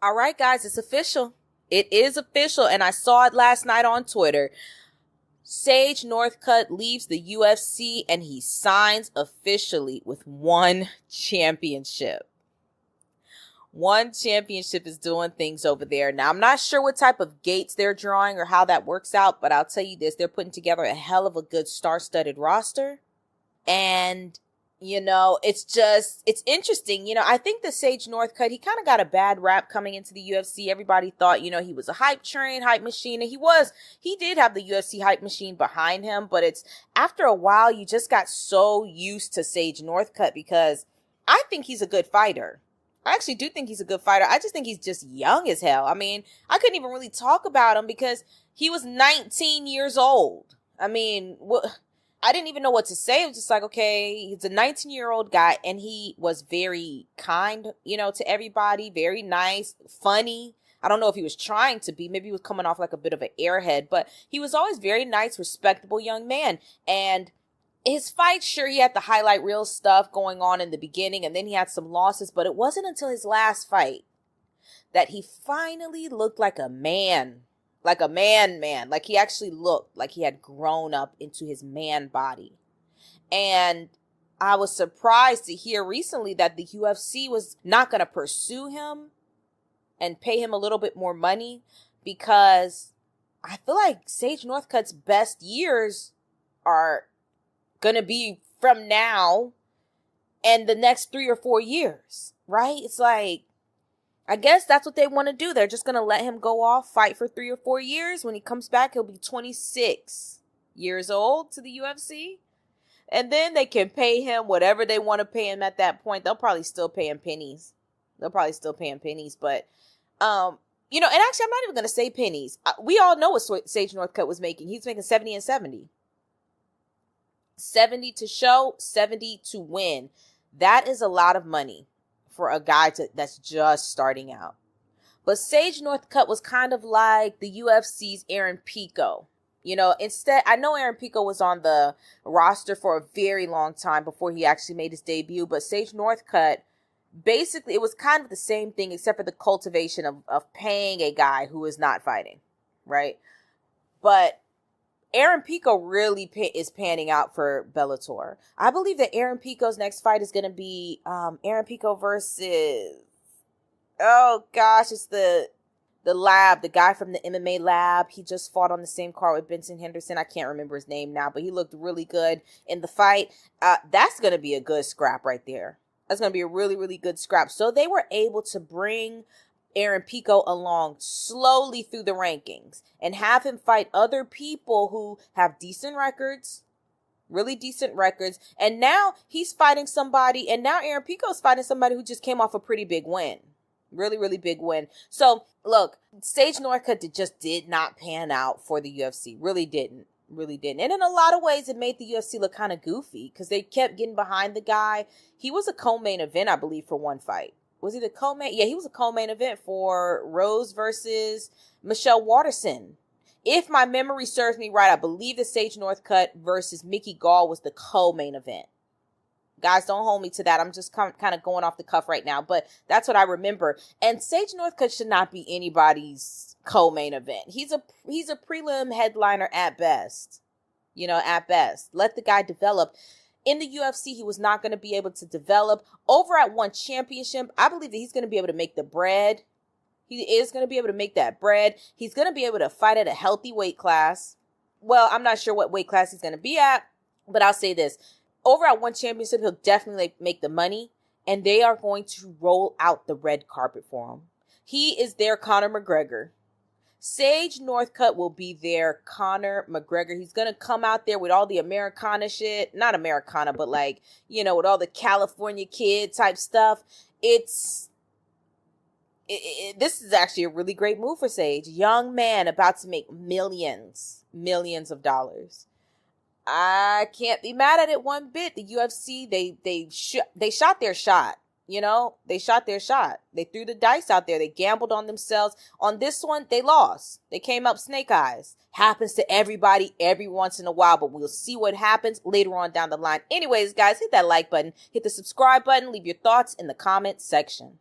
All right, guys, it's official. It is official, and I saw it last night on Twitter. Sage Northcutt leaves the UFC, and he signs officially with one championship. One championship is doing things over there. Now, I'm not sure what type of gates they're drawing or how that works out, but I'll tell you this. They're putting together a hell of a good star-studded roster. And it's interesting. I think the Sage Northcutt, he kind of got a bad rap coming into the UFC. Everybody thought, he was a hype train, hype machine. And he did have the UFC hype machine behind him. But it's after a while, you just got so used to Sage Northcutt because I think he's a good fighter. I actually do think he's a good fighter. I just think he's just young as hell. I mean, I couldn't even really talk about him because he was 19 years old. I mean, I didn't even know what to say. It was just like, okay, he's a 19-year-old guy, and he was very kind, to everybody, very nice, funny. I don't know if he was trying to be. Maybe he was coming off like a bit of an airhead, but he was always very nice, respectable young man. And his fight, sure, he had the highlight reel stuff going on in the beginning, and then he had some losses, but it wasn't until his last fight that he finally looked like a man. Like a man. Like he actually looked like he had grown up into his man body. And I was surprised to hear recently that the UFC was not going to pursue him and pay him a little bit more money because I feel like Sage Northcutt's best years are going to be from now and the next 3 or 4 years, right? It's like, I guess that's what they want to do. They're just going to let him go off, fight for 3 or 4 years. When he comes back, he'll be 26 years old to the UFC. And then they can pay him whatever they want to pay him at that point. They'll probably still pay him pennies. But, and actually, I'm not even going to say pennies. We all know what Sage Northcutt was making. He's making 70 and 70. 70 to show, 70 to win. That is a lot of money for a guy that's just starting out. But Sage Northcutt was kind of like the UFC's Aaron Pico. Instead, I know Aaron Pico was on the roster for a very long time before he actually made his debut, but Sage Northcutt, basically, it was kind of the same thing except for the cultivation of paying a guy who is not fighting, right? But Aaron Pico really is panning out for Bellator. I believe that Aaron Pico's next fight is going to be Aaron Pico versus, it's the lab, the guy from the MMA lab. He just fought on the same card with Benson Henderson. I can't remember his name now, but he looked really good in the fight. That's going to be a good scrap right there. That's going to be a really, really good scrap. So they were able to bring Aaron Pico along slowly through the rankings and have him fight other people who have decent records, really decent records. And now he's fighting somebody, and now Aaron Pico's fighting somebody who just came off a pretty big win. Really, really big win. So look, Sage Northcutt just did not pan out for the UFC. Really didn't. And in a lot of ways, it made the UFC look kind of goofy because they kept getting behind the guy. He was a co-main event, I believe, for one fight. Was he the co-main? Yeah, he was a co-main event for Rose versus Michelle Waterson. If my memory serves me right, I believe the Sage Northcutt versus Mickey Gall was the co-main event. Guys, don't hold me to that. I'm just kind of going off the cuff right now, but that's what I remember. And Sage Northcutt should not be anybody's co-main event. He's a prelim headliner at best. At best. Let the guy develop. In the UFC, he was not going to be able to develop. Over at One Championship, I believe that he's going to be able to make the bread. He is going to be able to make that bread. He's going to be able to fight at a healthy weight class. Well, I'm not sure what weight class he's going to be at, but I'll say this. Over at One Championship, he'll definitely make the money, and they are going to roll out the red carpet for him. He is their Conor McGregor. Sage Northcutt will be their Conor McGregor. He's going to come out there with all the Americana shit. Not Americana, but with all the California kid type stuff. This is actually a really great move for Sage. Young man about to make millions of dollars. I can't be mad at it one bit. The UFC, they shot their shot. They shot their shot. They threw the dice out there. They gambled on themselves. On this one, they lost. They came up snake eyes. Happens to everybody every once in a while, but we'll see what happens later on down the line. Anyways, guys, hit that like button, hit the subscribe button, leave your thoughts in the comment section.